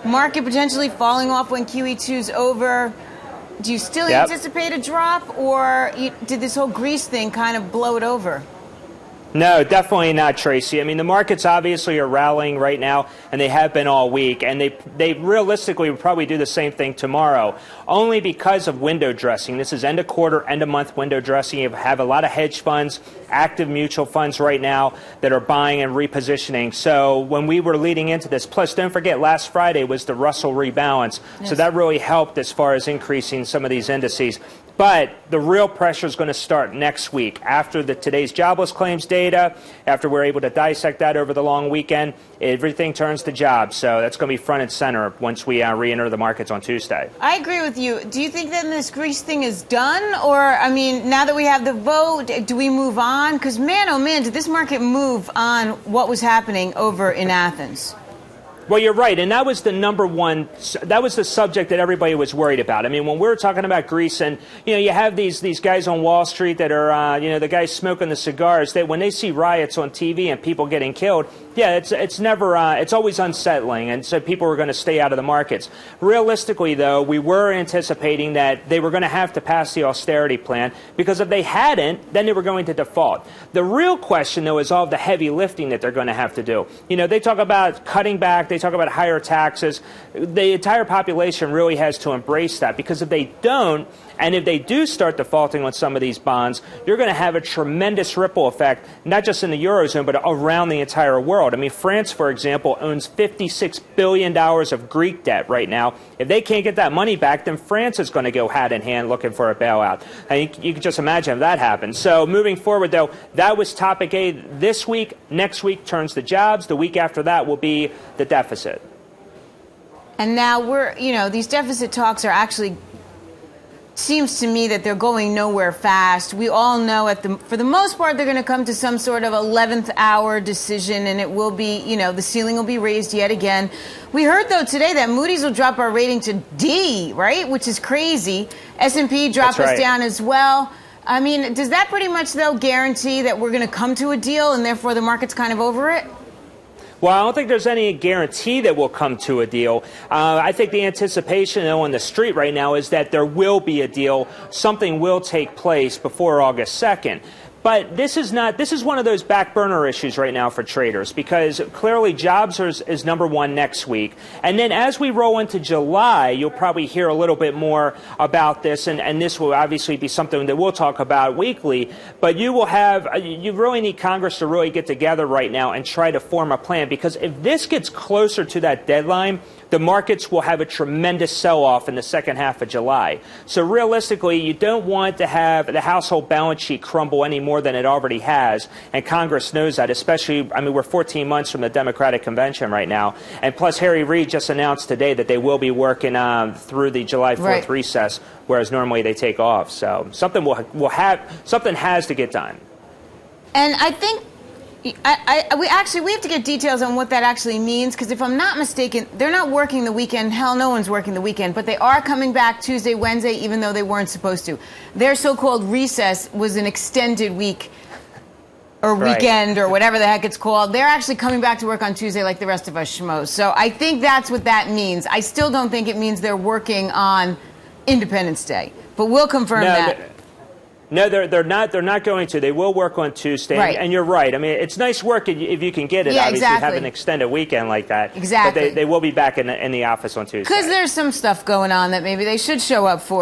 market potentially falling off when QE2's over. Do you still anticipate a drop, or did this whole Greece thing kind of blow it over? No, definitely not, Tracy. I mean, the markets obviously are rallying right now, and they have been all week, and they realistically would probably do the same thing tomorrow, only because of window dressing. This is end of quarter, end of month window dressing. You have a lot of hedge funds, active mutual funds right now that are buying and repositioning. So when we were leading into this, plus don't forget last Friday was the Russell rebalance, so that really helped as far as increasing some of these indices. But the real pressure is going to start next week after today's jobless claims data, after we're able to dissect that over the long weekend. Everything turns to jobs. So that's going to be front and center once we re-enter the markets on Tuesday. I agree with you. Do you think that this Greece thing is done? Or, I mean, now that we have the vote, do we move on? Because, man, oh, man, did this market move on what was happening over in Athens? Well, you're right, and that was the number one. That was the subject that everybody was worried about. I mean, when we were talking about Greece, and you have these guys on Wall Street that are, the guys smoking the cigars. That when they see riots on TV and people getting killed, it's never. It's always unsettling, and so people were going to stay out of the markets. Realistically, though, we were anticipating that they were going to have to pass the austerity plan, because if they hadn't, then they were going to default. The real question, though, is all of the heavy lifting that they're going to have to do. They talk about cutting back. They talk about higher taxes. The entire population really has to embrace that, because if they don't, and if they do start defaulting on some of these bonds, you're going to have a tremendous ripple effect, not just in the Eurozone, but around the entire world. I mean, France, for example, owns $56 billion of Greek debt right now. If they can't get that money back, then France is going to go hand in hand looking for a bailout. I think you can just imagine if that happens. So moving forward, though, that was topic A this week. Next week turns to jobs. The week after that will be the deficit. And now these deficit talks are actually, seems to me that they're going nowhere fast. We all know for the most part, they're going to come to some sort of 11th hour decision, and it will be, the ceiling will be raised yet again. We heard, though, today that Moody's will drop our rating to D, right? Which is crazy. S&P dropped us down as well. I mean, does that pretty much, though, guarantee that we're going to come to a deal and therefore the market's kind of over it? Well, I don't think there's any guarantee that we'll come to a deal. I think the anticipation, though, on the street right now is that there will be a deal. Something will take place before August 2nd. But this is one of those back burner issues right now for traders, because clearly jobs is number one next week. And then as we roll into July, you'll probably hear a little bit more about this, and this will obviously be something that we'll talk about weekly. But you really need Congress to really get together right now and try to form a plan, because if this gets closer to that deadline, the markets will have a tremendous sell-off in the second half of July. So realistically, you don't want to have the household balance sheet crumble any more than it already has, and Congress knows that, especially, I mean, we're 14 months from the Democratic Convention right now, and plus Harry Reid just announced today that they will be working through the July 4th recess, whereas normally they take off. So something something has to get done. And I think we have to get details on what that actually means, because if I'm not mistaken, they're not working the weekend. Hell, no one's working the weekend, but they are coming back Tuesday, Wednesday, even though they weren't supposed to. Their so-called recess was an extended week or weekend or whatever the heck it's called. They're actually coming back to work on Tuesday like the rest of us schmoes. So I think that's what that means. I still don't think it means they're working on Independence Day, but we'll confirm that. No, they're not. They're not going to. They will work on Tuesday, and you're right. I mean, it's nice work if you can get it. Yeah, obviously, have an extended weekend like that. Exactly. But they will be back in the office on Tuesday. Because there's some stuff going on that maybe they should show up for.